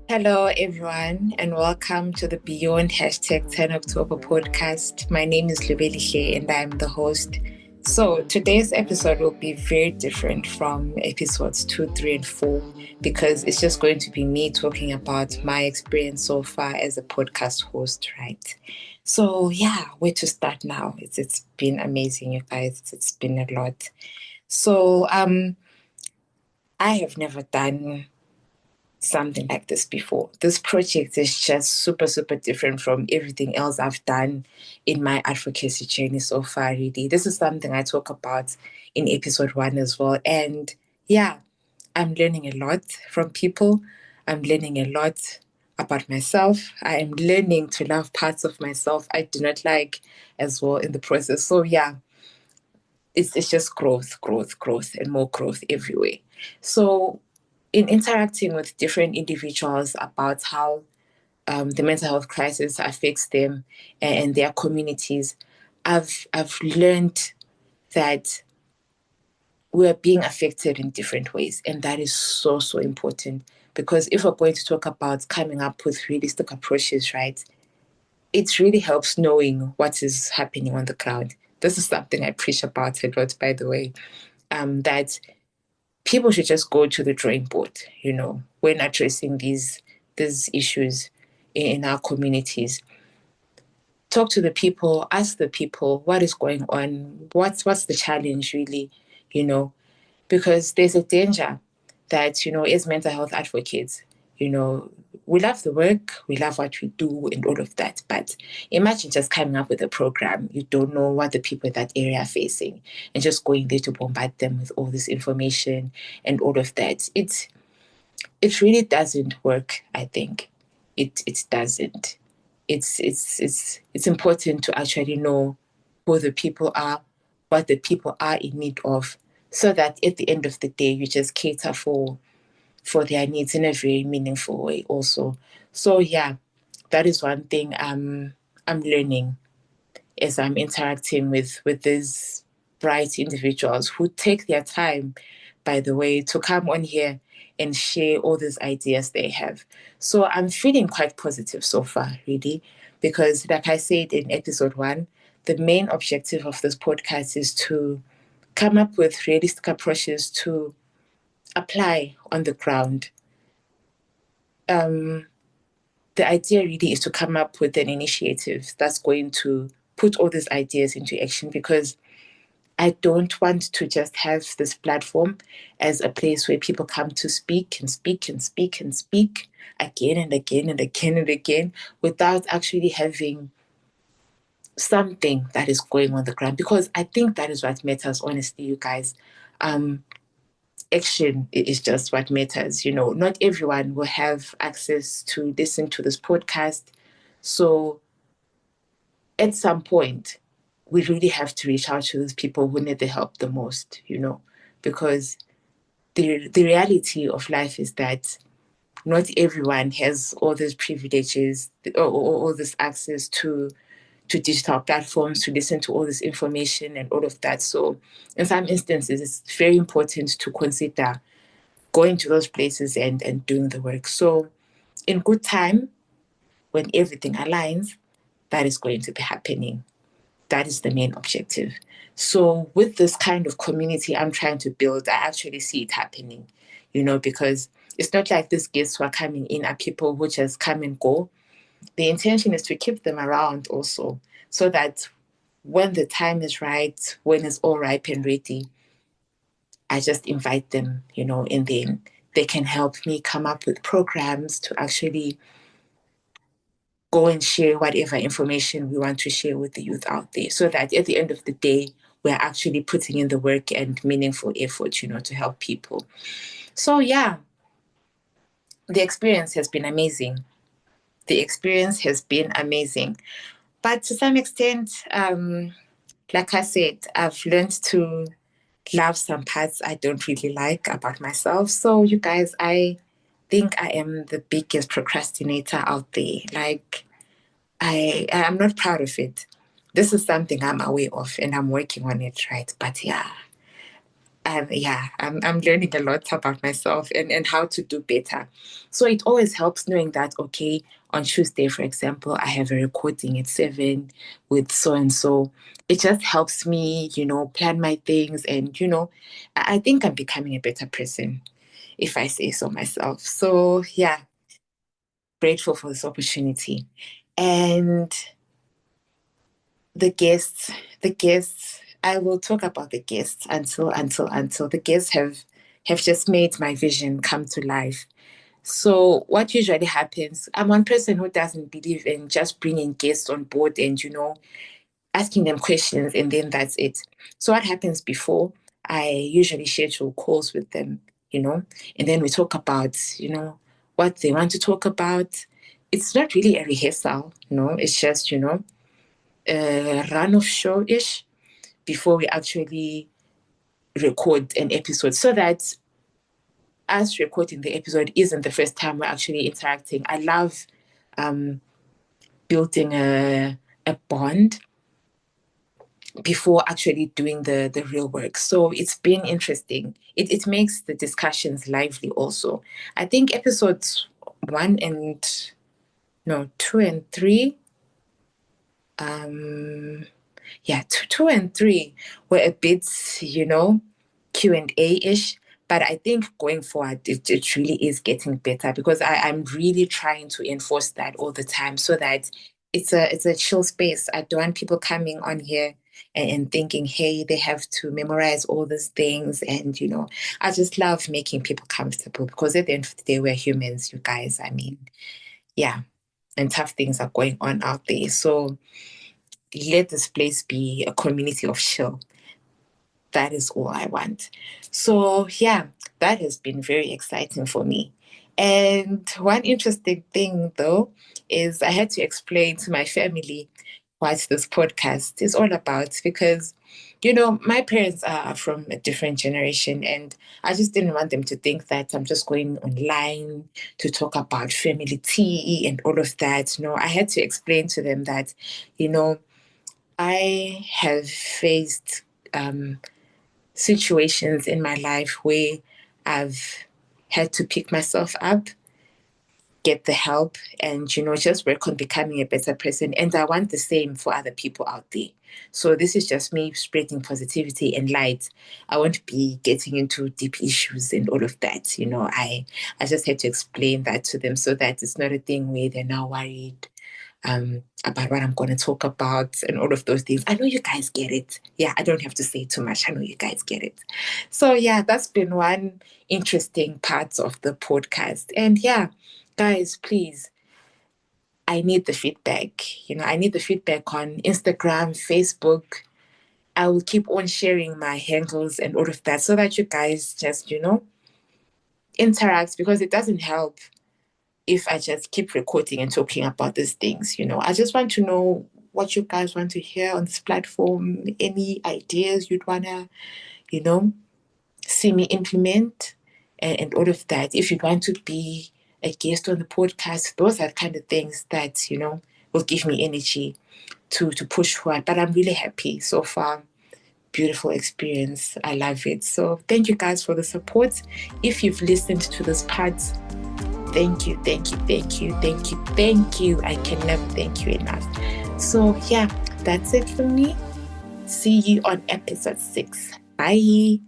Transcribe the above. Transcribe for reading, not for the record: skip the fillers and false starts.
Hello, everyone, and welcome to the Beyond Hashtag 10 October podcast. My name is Lubelihle, and I'm the host. So, today's episode will be very different from episodes 2, 3, and 4 because it's just going to be me talking about my experience so far as a podcast host, right? So, yeah, where to start now? It's been amazing, you guys. It's been a lot. So, I have never done something like this before. This project is just super, super different from everything else I've done in my advocacy journey so far, really. This is something I talk about in episode 1 as well. And yeah, I'm learning a lot from people. I'm learning a lot about myself. I am learning to love parts of myself I do not like as well in the process. So yeah, it's just growth, growth, growth, and more growth everywhere. So in interacting with different individuals about how the mental health crisis affects them and their communities, I've learned that we are being affected in different ways, and that is so so important. Because if we're going to talk about coming up with realistic approaches, right, it really helps knowing what is happening on the ground. This is something I preach about a lot, by the way. That people should just go to the drawing board, when addressing these issues in our communities. Talk to the people, ask the people what is going on, what's the challenge really, you know, because there's a danger that, as mental health advocates, you know, we love the work, we love what we do and all of that. But imagine just coming up with a program. You don't know what the people in that area are facing and just going there to bombard them with all this information and all of that. It really doesn't work, I think. It doesn't. It's important to actually know who the people are, what the people are in need of, so that at the end of the day you just cater for their needs in a very meaningful way also. So yeah, that is one thing I'm learning as I'm interacting with these bright individuals who take their time, by the way, to come on here and share all these ideas they have. So I'm feeling quite positive so far, really, because like I said in episode 1, the main objective of this podcast is to come up with realistic approaches to apply on the ground. Um, the idea really is to come up with an initiative that's going to put all these ideas into action, because I don't want to just have this platform as a place where people come to speak and speak and speak and speak again and again and again and again without actually having something that is going on the ground. Because I think that is what matters, honestly, you guys. Action is just what matters. Not everyone will have access to listen to this podcast. So at some point, we really have to reach out to those people who need the help the most, because the reality of life is that not everyone has all these privileges or all this access to digital platforms to listen to all this information and all of that. So in some instances, it's very important to consider going to those places and doing the work. So in good time, when everything aligns, that is going to be happening. That is the main objective. So with this kind of community I'm trying to build, I actually see it happening, because it's not like these guests who are coming in are people who just come and go. The intention is to keep them around also, so that when the time is right, when it's all ripe and ready, I just invite them, and then they can help me come up with programs to actually go and share whatever information we want to share with the youth out there, so that at the end of the day, we're actually putting in the work and meaningful effort, to help people. So yeah, the experience has been amazing. The experience has been amazing. But to some extent, like I said, I've learned to love some parts I don't really like about myself. So you guys, I think I am the biggest procrastinator out there. Like, I'm not proud of it. This is something I'm aware of and I'm working on it, right? But yeah, I'm learning a lot about myself and how to do better. So it always helps knowing that, okay, on Tuesday, for example, I have a recording at 7 with so and so. It just helps me, plan my things. And, I think I'm becoming a better person, if I say so myself. So, yeah, grateful for this opportunity. And the guests, the guests, I will talk about the guests until the guests have just made my vision come to life. So what usually happens, I'm one person who doesn't believe in just bringing guests on board and, asking them questions and then that's it. So what happens before, I usually schedule calls with them, and then we talk about, what they want to talk about. It's not really a rehearsal, it's just, a run of show-ish before we actually record an episode so that us recording the episode isn't the first time we're actually interacting. I love um, building a bond before actually doing the real work. So it's been interesting. It makes the discussions lively also. I think episodes one and no, 2 and 3, yeah, two and 3 were a bit, Q&A-ish. But I think going forward, it really is getting better because I'm really trying to enforce that all the time so that it's a chill space. I don't want people coming on here and thinking, hey, they have to memorize all these things. And, I just love making people comfortable because at the end of the day, we're humans, you guys. I mean, yeah, and tough things are going on out there. So let this place be a community of chill. That is all I want. So, yeah, that has been very exciting for me. And one interesting thing, though, is I had to explain to my family what this podcast is all about because, my parents are from a different generation, and I just didn't want them to think that I'm just going online to talk about family tea and all of that. No, I had to explain to them that, I have faced situations in my life where I've had to pick myself up, get the help, and just work on becoming a better person. And I want the same for other people out there. So this is just me spreading positivity and light. I won't be getting into deep issues and all of that. I just had to explain that to them so that it's not a thing where they're now worried about what I'm going to talk about and all of those things. I know you guys get it. Yeah, I don't have to say too much. I know you guys get it. So, yeah, that's been one interesting part of the podcast. And yeah, guys, please, I need the feedback. I need the feedback on Instagram, Facebook. I will keep on sharing my handles and all of that so that you guys just, interact because it doesn't help if I just keep recording and talking about these things. I just want to know what you guys want to hear on this platform, any ideas you'd want to, you know, see me implement and all of that. If you'd want to be a guest on the podcast, those are kind of things that, will give me energy to push forward. But I'm really happy so far. Beautiful experience. I love it. So thank you guys for the support. If you've listened to this part, thank you, thank you, thank you, thank you, thank you. I can never thank you enough. So, yeah, that's it for me. See you on episode 6. Bye.